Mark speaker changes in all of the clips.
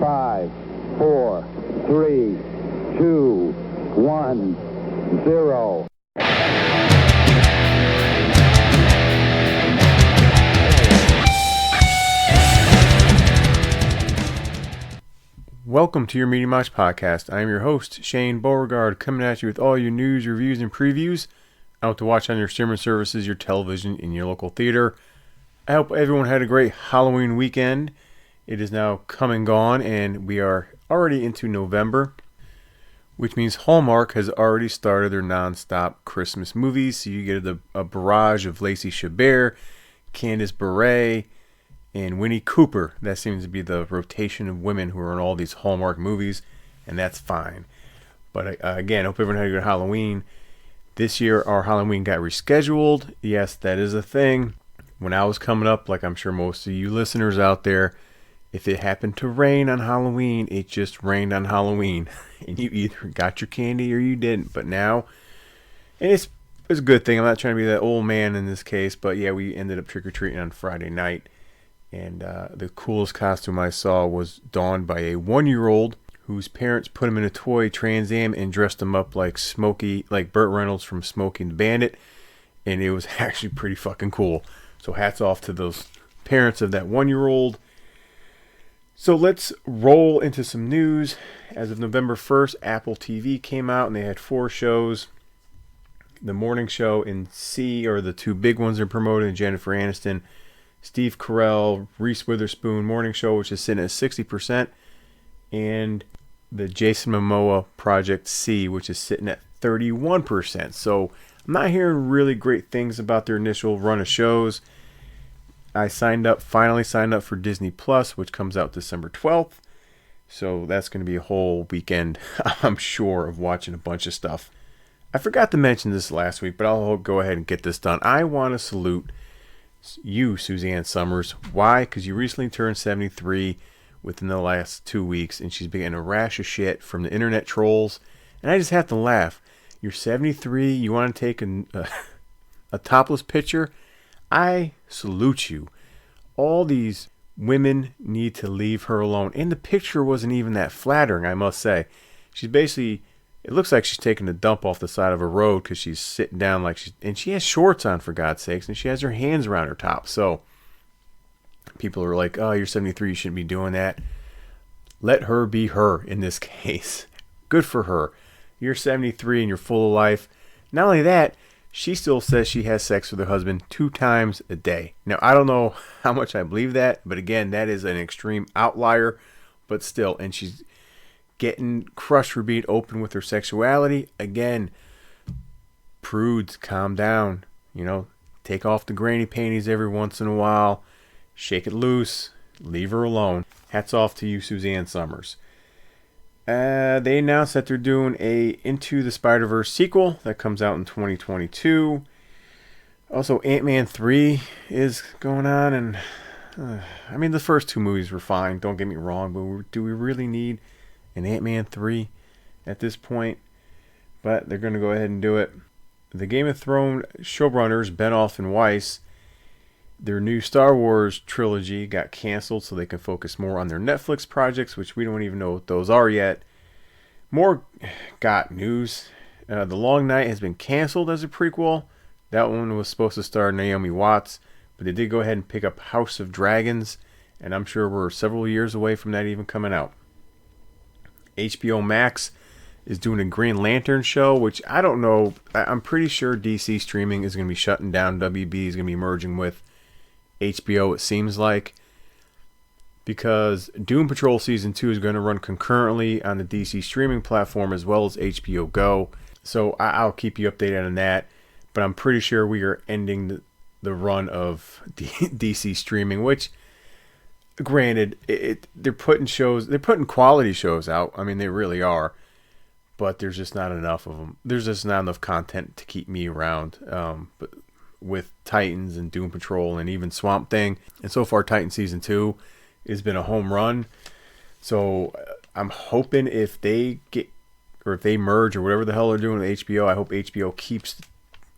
Speaker 1: 5, 4, 3, 2, 1, 0.
Speaker 2: Welcome to your Media Mosh Podcast. I am your host, Shane Beauregard, coming at you with all your news, reviews, and previews out to watch on your streaming services, your television, in your local theater. I hope everyone had a great Halloween weekend. It is now come and gone, and we are already into November, which means Hallmark has already started their non-stop Christmas movies. So you get a barrage of Lacey Chabert, Candice Berry, and Winnie Cooper. That seems to be the rotation of women who are in all these Hallmark movies, and that's fine. But again, I hope everyone had a good Halloween. This year, our Halloween got rescheduled. Yes, that is a thing. When I was coming up, like I'm sure most of you listeners out there, if it happened to rain on Halloween, it just rained on Halloween. And you either got your candy or you didn't. But now, and it's a good thing. I'm not trying to be that old man in this case. But yeah, we ended up trick-or-treating on Friday night. And the coolest costume I saw was donned by a 1-year-old whose parents put him in a toy Trans Am and dressed him up like Smokey, like Burt Reynolds from Smokey and the Bandit. And it was actually pretty fucking cool. So hats off to those parents of that 1-year-old. So let's roll into some news. As of November 1st, Apple TV came out and they had 4 shows. The morning show and C are the 2 big ones they're promoting. Jennifer Aniston, Steve Carell, Reese Witherspoon morning show, which is sitting at 60%. And the Jason Momoa Project C, which is sitting at 31%. So I'm not hearing really great things about their initial run of shows. I finally signed up for Disney Plus, which comes out December 12th. So that's going to be a whole weekend, I'm sure, of watching a bunch of stuff. I forgot to mention this last week, but I'll go ahead and get this done. I want to salute you, Suzanne Summers. Why? Because you recently turned 73 within the last 2 weeks, and she's been getting a rash of shit from the internet trolls. And I just have to laugh. You're 73, you want to take a topless picture? I salute you. All these women need to leave her alone. And the picture wasn't even that flattering, I must say. She's basically, it looks like she's taking a dump off the side of a road because she's sitting down and she has shorts on, for God's sakes, and she has her hands around her top. So people are like, oh, you're 73, you shouldn't be doing that. Let her be her in this case. Good for her. You're 73 and you're full of life. Not only that, she still says she has sex with her husband 2 times a day. Now, I don't know how much I believe that, but again, that is an extreme outlier, but still. And she's getting crushed for being open with her sexuality. Again, prudes, calm down. Take off the granny panties every once in a while. Shake it loose. Leave her alone. Hats off to you, Suzanne Summers. They announced that they're doing a Into the Spider-Verse sequel that comes out in 2022. Also, Ant-Man 3 is going on, and the first 2 movies were fine, don't get me wrong, but do we really need an Ant-Man 3 at this point? But they're going to go ahead and do it. The Game of Thrones showrunners, Benioff and Weiss, their new Star Wars trilogy got canceled so they can focus more on their Netflix projects, which we don't even know what those are yet. More got news. The Long Night has been canceled as a prequel. That one was supposed to star Naomi Watts, but they did go ahead and pick up House of Dragons, and I'm sure we're several years away from that even coming out. HBO Max is doing a Green Lantern show, which I don't know. I'm pretty sure DC streaming is going to be shutting down. WB is going to be merging with HBO, it seems like, because Doom Patrol Season 2 is going to run concurrently on the DC streaming platform as well as HBO Go. So I'll keep you updated on that. But I'm pretty sure we are ending the run of DC streaming, which, granted, they're putting quality shows out. I mean, they really are. But there's just not enough of them. There's just not enough content to keep me around. But with Titans and Doom Patrol and even Swamp Thing. And so far, Titan Season 2 has been a home run. So I'm hoping if they merge or whatever the hell they're doing with HBO, I hope HBO keeps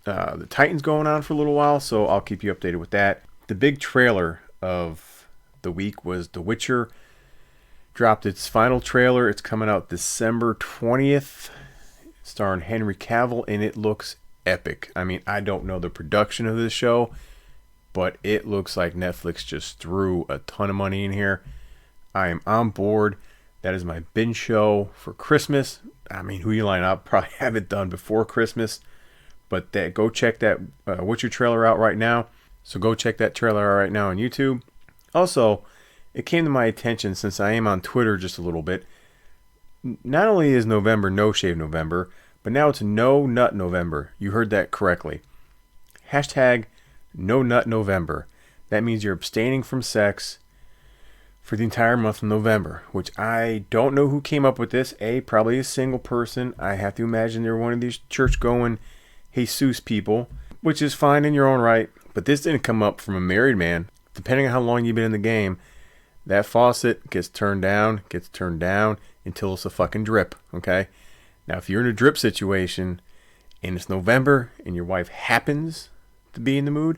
Speaker 2: the Titans going on for a little while. So I'll keep you updated with that. The big trailer of the week was The Witcher dropped its final trailer. It's coming out December 20th, starring Henry Cavill, and it looks epic. I mean, I don't know the production of this show, but it looks like Netflix just threw a ton of money in here. I am on board. That is my binge show for Christmas. I mean, who you line up? Probably have it done before Christmas. But go check that Witcher trailer out right now. So go check that trailer out right now on YouTube. Also, it came to my attention, since I am on Twitter just a little bit. Not only is November No Shave November, but now it's No Nut November. You heard that correctly. Hashtag No Nut November. That means you're abstaining from sex for the entire month of November, which I don't know who came up with this. Probably a single person. I have to imagine they're one of these church-going Jesus people, which is fine in your own right. But this didn't come up from a married man. Depending on how long you've been in the game, that faucet gets turned down until it's a fucking drip, okay? Now, if you're in a drip situation and it's November and your wife happens to be in the mood,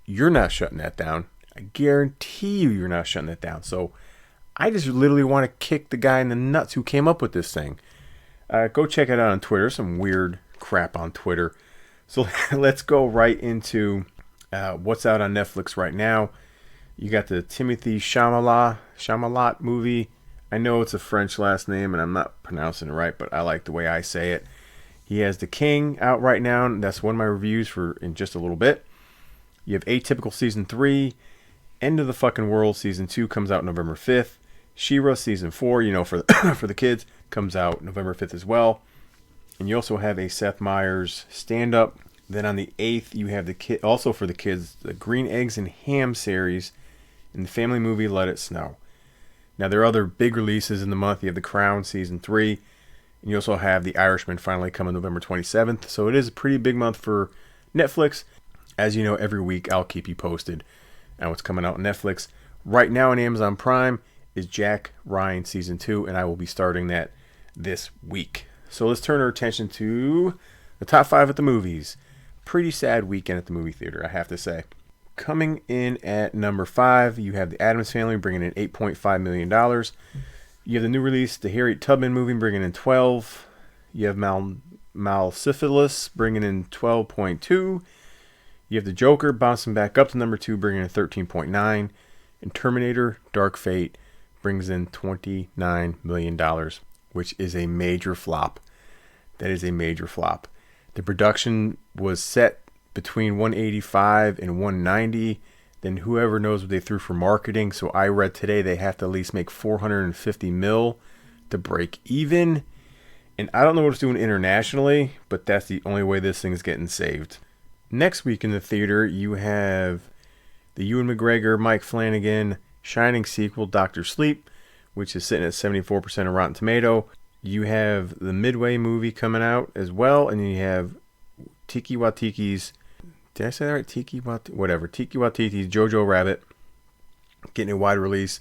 Speaker 2: you're not shutting that down. I guarantee you're not shutting that down. So I just literally want to kick the guy in the nuts who came up with this thing. Go check it out on Twitter. Some weird crap on Twitter. So let's go right into what's out on Netflix right now. You got the Timothy Chalamet movie. I know it's a French last name and I'm not pronouncing it right, but I like the way I say it. He has The King out right now, and that's one of my reviews for in just a little bit. You have Atypical Season 3. End of the Fucking World Season 2 comes out November 5th. She-Ra Season 4, for for the kids, comes out November 5th as well. And you also have a Seth Meyers stand-up. Then on the 8th, you have also for the kids, the Green Eggs and Ham series and the family movie Let It Snow. Now, there are other big releases in the month. You have The Crown Season 3. And you also have The Irishman finally coming November 27th. So it is a pretty big month for Netflix. As you know, every week I'll keep you posted on what's coming out on Netflix. Right now on Amazon Prime is Jack Ryan Season 2, and I will be starting that this week. So let's turn our attention to the top 5 at the movies. Pretty sad weekend at the movie theater, I have to say. Coming in at number 5, you have The Addams Family bringing in $8.5 million. You have the new release, the Harriet Tubman movie, bringing in 12. You have Malsyphilis bringing in 12.2. You have The Joker bouncing back up to number 2, bringing in 13.9. And Terminator Dark Fate brings in $29 million, which is a major flop. That is a major flop. The production was set between 185 and 190. Then whoever knows what they threw for marketing. So I read today they have to at least make 450 mil to break even. And I don't know what it's doing internationally, but that's the only way this thing is getting saved. Next week in the theater, you have the Ewan McGregor, Mike Flanagan Shining sequel, Dr. Sleep, which is sitting at 74% of Rotten Tomato. You have the Midway movie coming out as well, and you have Taika Waititi's, did I say that right? Taika Waititi's Jojo Rabbit getting a wide release,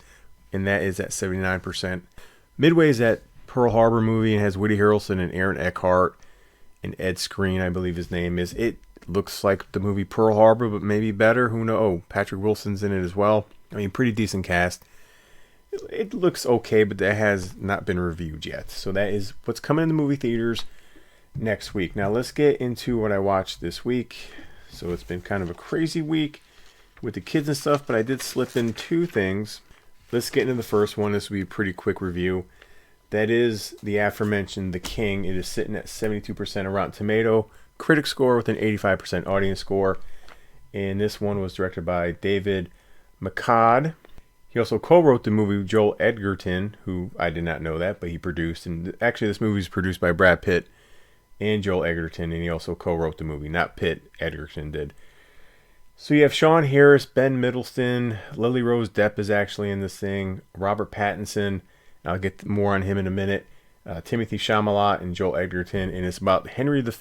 Speaker 2: and that is at 79%. Midway is that Pearl Harbor movie and has Woody Harrelson and Aaron Eckhart and Ed Skrein, I believe his name is. It looks like the movie Pearl Harbor, but maybe better. Who knows? Oh, Patrick Wilson's in it as well. I mean, pretty decent cast. It looks okay, but that has not been reviewed yet. So that is what's coming in the movie theaters next week. Now let's get into what I watched this week. So it's been kind of a crazy week with the kids and stuff, but I did slip in 2 things. Let's get into the first one. This will be a pretty quick review. That is the aforementioned The King. It is sitting at 72% of Rotten Tomato. Critic score with an 85% audience score. And this one was directed by David McCod. He also co-wrote the movie with Joel Edgerton, who I did not know that, but he produced. And actually, this movie is produced by Brad Pitt and Joel Edgerton, and he also co-wrote the movie. Not Pitt, Edgerton did. So you have Sean Harris, Ben Middleton, Lily Rose Depp is actually in this thing, Robert Pattinson. I'll get more on him in a minute. Timothy Chalamet and Joel Edgerton, and it's about Henry V,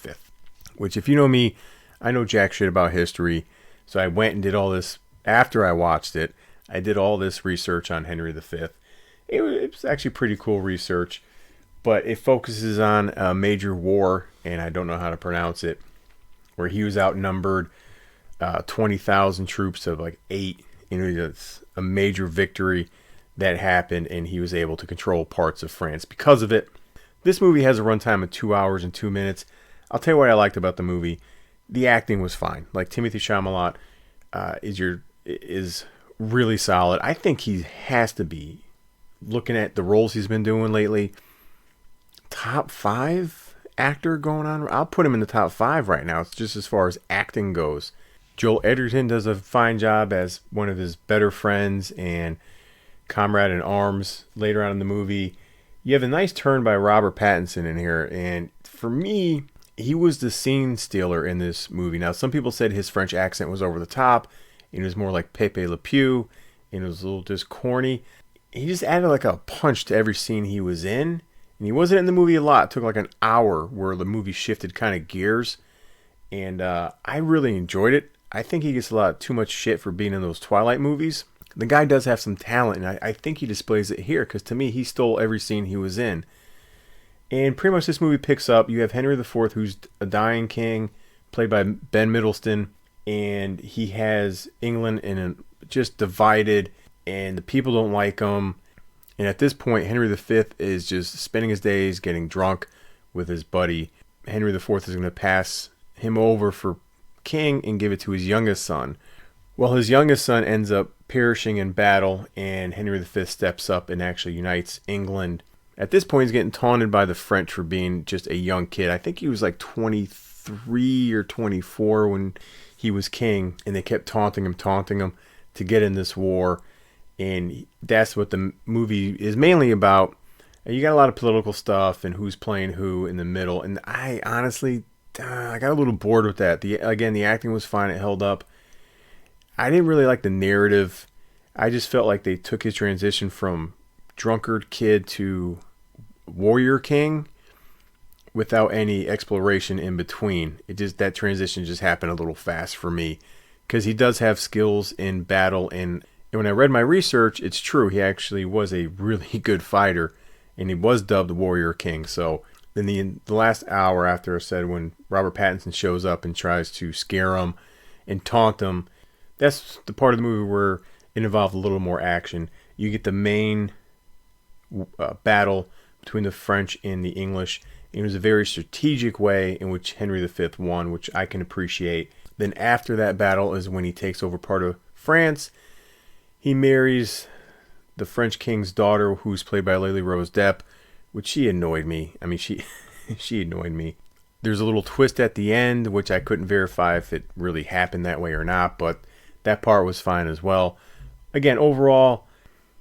Speaker 2: which, if you know me, I know jack shit about history. So I went and did all this after I watched it. I did all this research on Henry V. It was actually pretty cool research, but it focuses on a major war, and I don't know how to pronounce it, where he was outnumbered 20,000 troops of like 8. It's a major victory that happened, and he was able to control parts of France because of it. This movie has a runtime of 2 hours and 2 minutes. I'll tell you what I liked about the movie. The acting was fine. Like, Timothée Chalamet is really solid. I think he has to be, looking at the roles he's been doing lately, top 5 actor going on. I'll put him in the top 5 right now. It's just as far as acting goes. Joel Edgerton does a fine job as one of his better friends and comrade in arms later on in the movie. You have a nice turn by Robert Pattinson in here, and for me, he was the scene stealer in this movie. Now, some people said his French accent was over the top, and it was more like Pepe Le Pew, and it was a little just corny. He just added like a punch to every scene he was in, and he wasn't in the movie a lot. It took like an hour where the movie shifted kind of gears, and I really enjoyed it. I think he gets a lot too much shit for being in those Twilight movies. The guy does have some talent, and I think he displays it here, because to me, he stole every scene he was in. And pretty much this movie picks up. You have Henry IV, who's a dying king, played by Ben Middleton, and he has England just divided, and the people don't like him. And at this point, Henry V is just spending his days getting drunk with his buddy. Henry IV is going to pass him over for king and give it to his youngest son. Well, his youngest son ends up perishing in battle, and Henry V steps up and actually unites England. At this point, he's getting taunted by the French for being just a young kid. I think he was like 23 or 24 when he was king, and they kept taunting him to get in this war. And that's what the movie is mainly about. You got a lot of political stuff and who's playing who in the middle. And I honestly, I got a little bored with that. The acting was fine. It held up. I didn't really like the narrative. I just felt like they took his transition from drunkard kid to warrior king without any exploration in between. That transition just happened a little fast for me, because he does have skills in battle, and when I read my research, it's true. He actually was a really good fighter, and he was dubbed warrior king. So then the last hour after I said, when Robert Pattinson shows up and tries to scare him and taunt him, that's the part of the movie where it involved a little more action. You get the main battle between the French and the English. It was a very strategic way in which Henry V won, which I can appreciate. Then after that battle is when he takes over part of France. He marries the French king's daughter, who's played by Lily Rose Depp, which she annoyed me. I mean, she annoyed me. There's a little twist at the end, which I couldn't verify if it really happened that way or not, but that part was fine as well. Again, overall,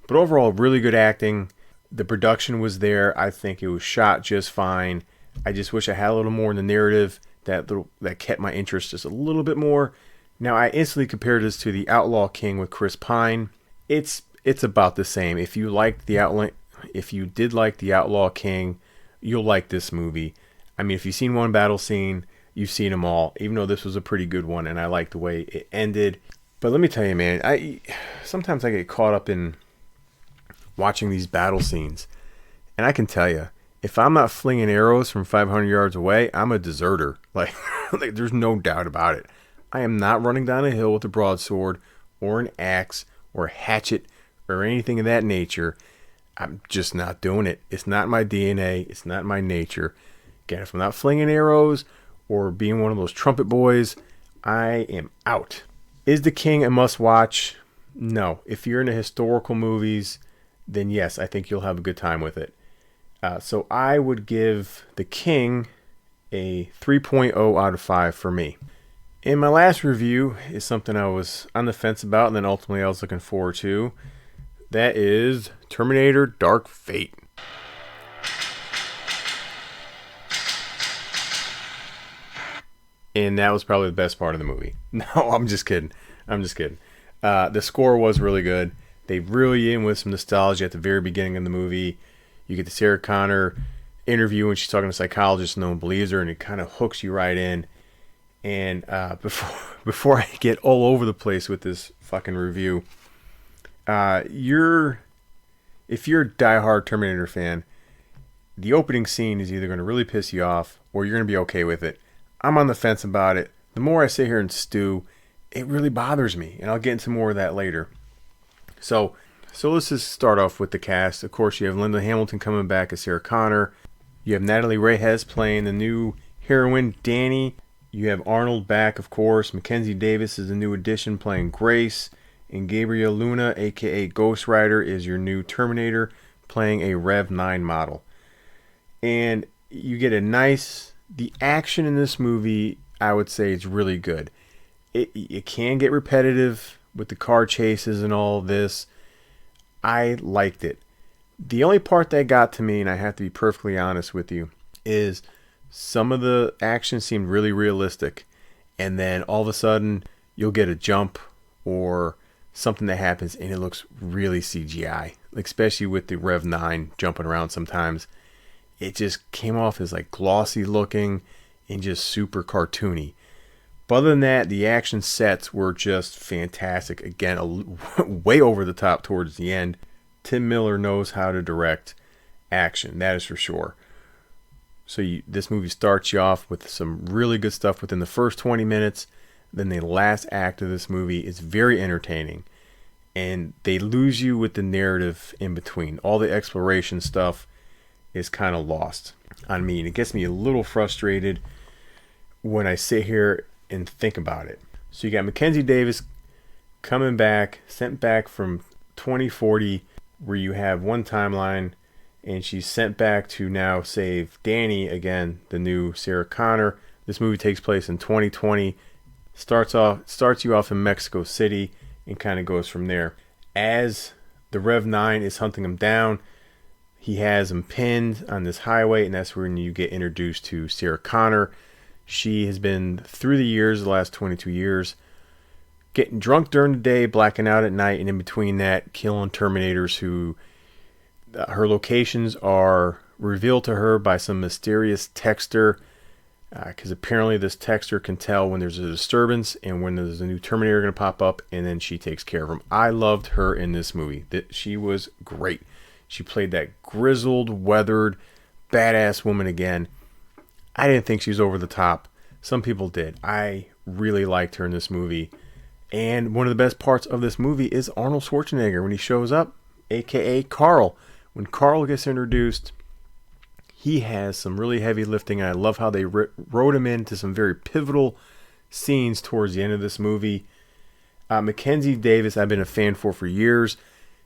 Speaker 2: really good acting. The production was there. I think it was shot just fine. I just wish I had a little more in the narrative that kept my interest just a little bit more. Now, I instantly compared this to The Outlaw King with Chris Pine. It's about the same. If you did like The Outlaw King, you'll like this movie. I mean, if you've seen one battle scene, you've seen them all. Even though this was a pretty good one, and I liked the way it ended. But let me tell you, man, sometimes I get caught up in watching these battle scenes, and I can tell you, if I'm not flinging arrows from 500 yards away, I'm a deserter. Like there's no doubt about it. I am not running down a hill with a broadsword or an axe or a hatchet or anything of that nature. I'm just not doing it. It's not my DNA. It's not my nature. Again, if I'm not flinging arrows or being one of those trumpet boys, I am out. Is The King a must-watch? No. If you're into historical movies, then yes, I think you'll have a good time with it. So I would give The King a 3.0 out of 5 for me. And my last review is something I was on the fence about, and then ultimately I was looking forward to. That is Terminator Dark Fate. And that was probably the best part of the movie. No, I'm just kidding. The score was really good. They really in with some nostalgia at the very beginning of the movie. You get the Sarah Connor interview when she's talking to a psychologist and no one believes her, and it kind of hooks you right in. And before I get all over the place with this fucking review, if you're a diehard Terminator fan, the opening scene is either going to really piss you off or you're going to be okay with it. I'm on the fence about it. The more I sit here and stew, it really bothers me, and I'll get into more of that later. So So let's just start off with the cast. Of course, you have Linda Hamilton coming back as Sarah Connor. You have Natalie Reyes playing the new heroine, Danny. You have Arnold back, of course. Mackenzie Davis is a new addition playing Grace. And Gabriel Luna, a.k.a. Ghost Rider, is your new Terminator playing a Rev 9 model. And you get the action in this movie, I would say it's really good. It can get repetitive with the car chases and all of this. I liked it. The only part that got to me, and I have to be perfectly honest with you, is some of the action seemed really realistic. And then all of a sudden, you'll get a jump or something that happens and it looks really CGI. Especially with the Rev 9 jumping around sometimes. It just came off as like glossy looking and just super cartoony. But other than that, the action sets were just fantastic. Again, way over the top towards the end. Tim Miller knows how to direct action, that is for sure. So this movie starts you off with some really good stuff within the first 20 minutes. Then the last act of this movie is very entertaining. And they lose you with the narrative in between. All the exploration stuff is kind of lost on me. And it gets me a little frustrated when I sit here and think about it. So you got Mackenzie Davis coming back, sent back from 2040, where you have one timeline, and she's sent back to now save Danny again, the new Sarah Connor. This movie takes place in 2020. Starts you off in Mexico City and kind of goes from there. As the Rev 9 is hunting him down, he has him pinned on this highway, and that's when you get introduced to Sarah Connor. She has been, through the years, the last 22 years, getting drunk during the day, blacking out at night, and in between that, killing Terminators who, her locations are revealed to her by some mysterious texter, because apparently this texter can tell when there's a disturbance and when there's a new Terminator going to pop up, and then she takes care of him. I loved her in this movie. She was great. She played that grizzled, weathered, badass woman again. I didn't think she was over the top. Some people did. I really liked her in this movie. And one of the best parts of this movie is Arnold Schwarzenegger when he shows up, a.k.a. Carl. When Carl gets introduced, he has some really heavy lifting. And I love how they wrote him into some very pivotal scenes towards the end of this movie. Mackenzie Davis, I've been a fan for years.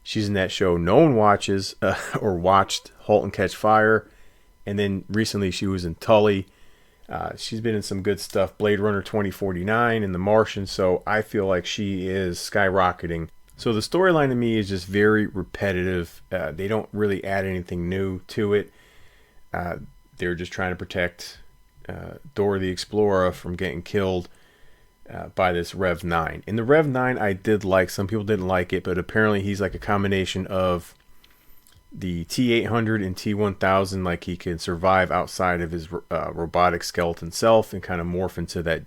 Speaker 2: She's in that show no one watches or watched, *Halt and Catch Fire*. And then recently she was in Tully. She's been in some good stuff. Blade Runner 2049 and The Martian. So I feel like she is skyrocketing. So the storyline to me is just very repetitive. They don't really add anything new to it. They're just trying to protect Dora the Explorer from getting killed by this Rev 9. In the Rev 9 I did like. Some people didn't like it. But apparently he's like a combination of the T-800 and T-1000, like he can survive outside of his robotic skeleton self and kind of morph into that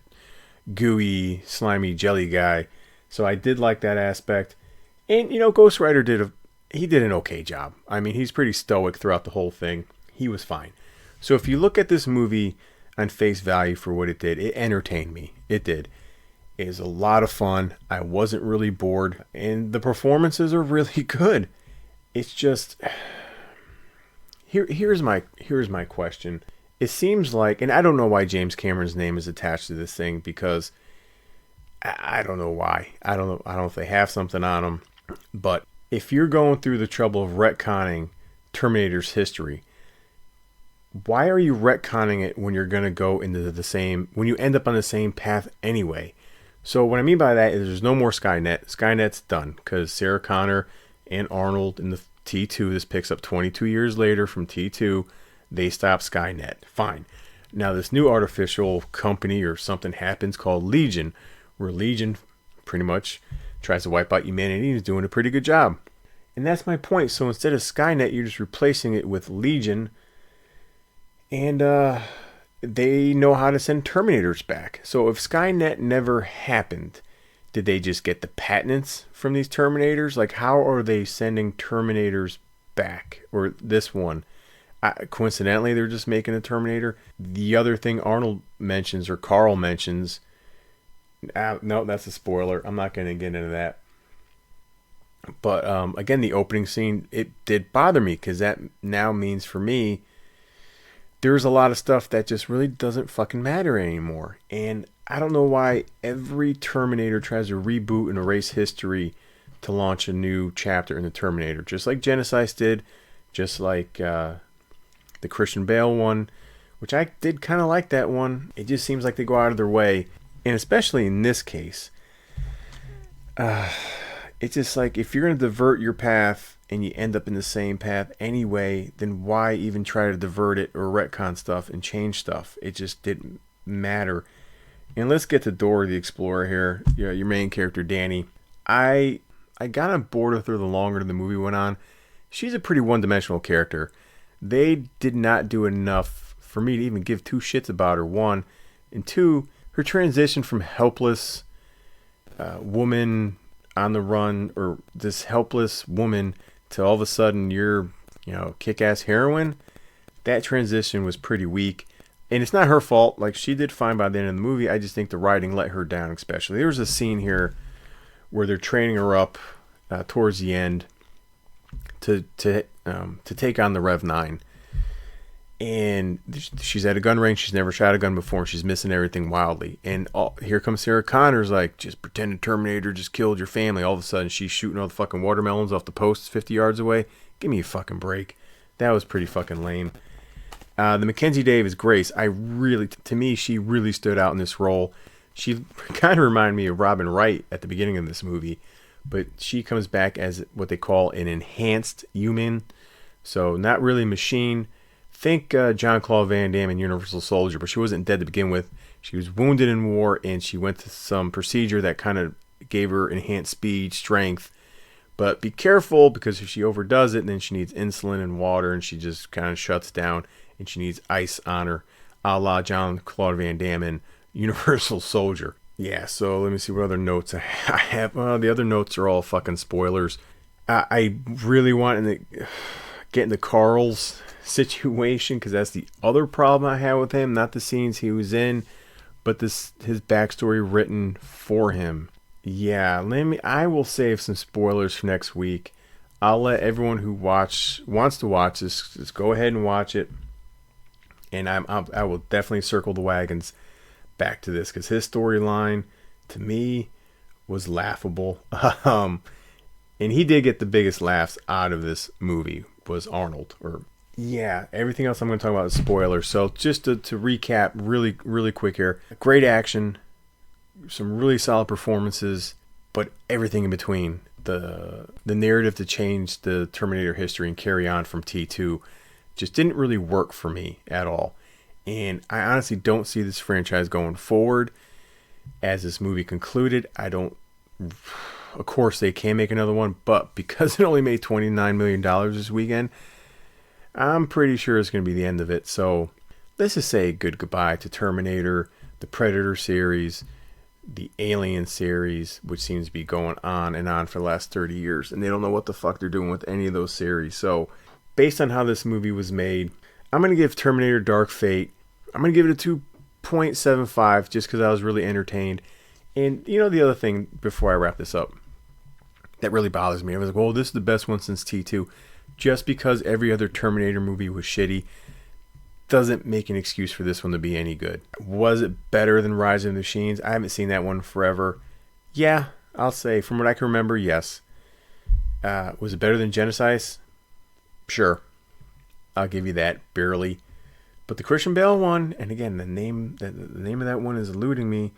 Speaker 2: gooey, slimy jelly guy. So I did like that aspect. And, Ghost Rider did an okay job. I mean, he's pretty stoic throughout the whole thing. He was fine. So if you look at this movie on face value for what it did, it entertained me. It did. It was a lot of fun. I wasn't really bored. And the performances are really good. It's just, here's my question. It seems like, and I don't know why James Cameron's name is attached to this thing, because I don't know why. I don't know if they have something on them. But if you're going through the trouble of retconning Terminator's history, why are you retconning it when you're going to go into when you end up on the same path anyway? So what I mean by that is there's no more Skynet. Skynet's done because Sarah Connor and Arnold in the T2, this picks up 22 years later from T2, they stop Skynet. Fine. Now this new artificial company or something happens called Legion, where Legion pretty much tries to wipe out humanity and is doing a pretty good job. And that's my point. So instead of Skynet, you're just replacing it with Legion, and they know how to send Terminators back. So if Skynet never happened, did they just get the patents from these Terminators? Like, how are they sending Terminators back? Or this one? Coincidentally, they're just making a Terminator. The other thing Arnold mentions, or Carl mentions, no, that's a spoiler. I'm not going to get into that. But again, the opening scene, it did bother me because that now means for me, there's a lot of stuff that just really doesn't fucking matter anymore. And I don't know why every Terminator tries to reboot and erase history to launch a new chapter in the Terminator. Just like Genesis did, just like the Christian Bale one, which I did kind of like that one. It just seems like they go out of their way. And especially in this case, it's just like if you're going to divert your path and you end up in the same path anyway, then why even try to divert it or retcon stuff and change stuff? It just didn't matter. And let's get to Dora the Explorer here, your main character, Danny. I got on board with her the longer the movie went on. She's a pretty one-dimensional character. They did not do enough for me to even give two shits about her, one. And two, her transition from helpless woman on the run, or this helpless woman, to all of a sudden you're, kick-ass heroine. That transition was pretty weak. And it's not her fault. Like, she did fine by the end of the movie. I just think the writing let her down, especially. There was a scene here where they're training her up towards the end to take on the Rev 9. And she's at a gun range. She's never shot a gun before. And she's missing everything wildly. And here comes Sarah Connor's like, just pretend a Terminator just killed your family. All of a sudden, she's shooting all the fucking watermelons off the posts 50 yards away. Give me a fucking break. That was pretty fucking lame. The Mackenzie Davis Grace, to me, she really stood out in this role. She kind of reminded me of Robin Wright at the beginning of this movie, but she comes back as what they call an enhanced human. So not really machine. Think Jean-Claude Van Damme in Universal Soldier, but she wasn't dead to begin with. She was wounded in war, and she went to some procedure that kind of gave her enhanced speed, strength. But be careful, because if she overdoes it, then she needs insulin and water, and she just kind of shuts down. And she needs ice on her, a la Jean-Claude Van Damme in Universal Soldier. Yeah, so let me see what other notes I have. The other notes are all fucking spoilers. I really want to get into Carl's situation, because that's the other problem I have with him. Not the scenes he was in, but his backstory written for him. Yeah, I will save some spoilers for next week. I'll let everyone who wants to watch this just go ahead and watch it. And I will definitely circle the wagons back to this, because his storyline to me was laughable. And he did get the biggest laughs out of this movie, was Arnold. Yeah, everything else I'm going to talk about is spoilers. So just to recap really, really quick here. Great action, some really solid performances, but everything in between. The narrative to change the Terminator history and carry on from T2 just didn't really work for me at all. And I honestly don't see this franchise going forward. As this movie concluded, of course they can make another one, but because it only made $29 million this weekend, I'm pretty sure it's going to be the end of it. So let's just say goodbye to Terminator, the Predator series, the Alien series, which seems to be going on and on for the last 30 years. And they don't know what the fuck they're doing with any of those series. So based on how this movie was made, I'm going to give Terminator Dark Fate, I'm going to give it a 2.75 just because I was really entertained. And the other thing before I wrap this up that really bothers me, I was like, well, this is the best one since T2. Just because every other Terminator movie was shitty doesn't make an excuse for this one to be any good. Was it better than Rise of the Machines? I haven't seen that one forever. Yeah, I'll say, from what I can remember, yes. Was it better than Genesis? Sure. I'll give you that, barely. But the Christian Bale one, and again, the name of that one is eluding me.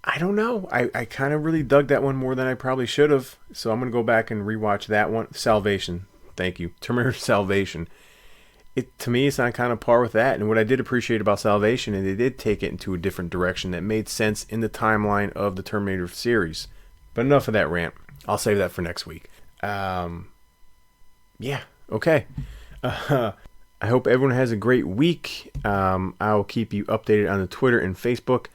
Speaker 2: I don't know. I kind of really dug that one more than I probably should have. So I'm going to go back and rewatch that one. Salvation. Thank you. Terminator Salvation. To me, it's on kind of par with that. And what I did appreciate about Salvation, and they did take it into a different direction that made sense in the timeline of the Terminator series. But enough of that rant. I'll save that for next week. Yeah. Okay. I hope everyone has a great week. I'll keep you updated on the Twitter and Facebook.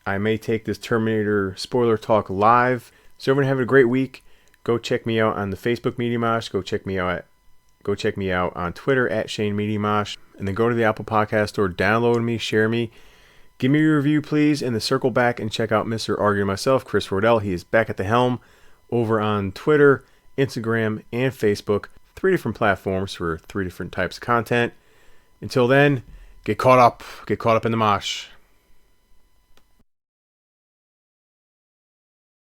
Speaker 2: I may take this Terminator spoiler talk live. So everyone have a great week. Go check me out on the Facebook Media Mosh. Go check me out on Twitter at Shane Media Mosh. And then go to the Apple Podcast Store, download me, share me. Give me a review, please, and then circle back and check out Mr. Arguing Myself, Chris Rodell. He is back at the helm over on Twitter, Instagram, and Facebook. 3 different platforms for 3 different types of content. Until then, get caught up in the mosh.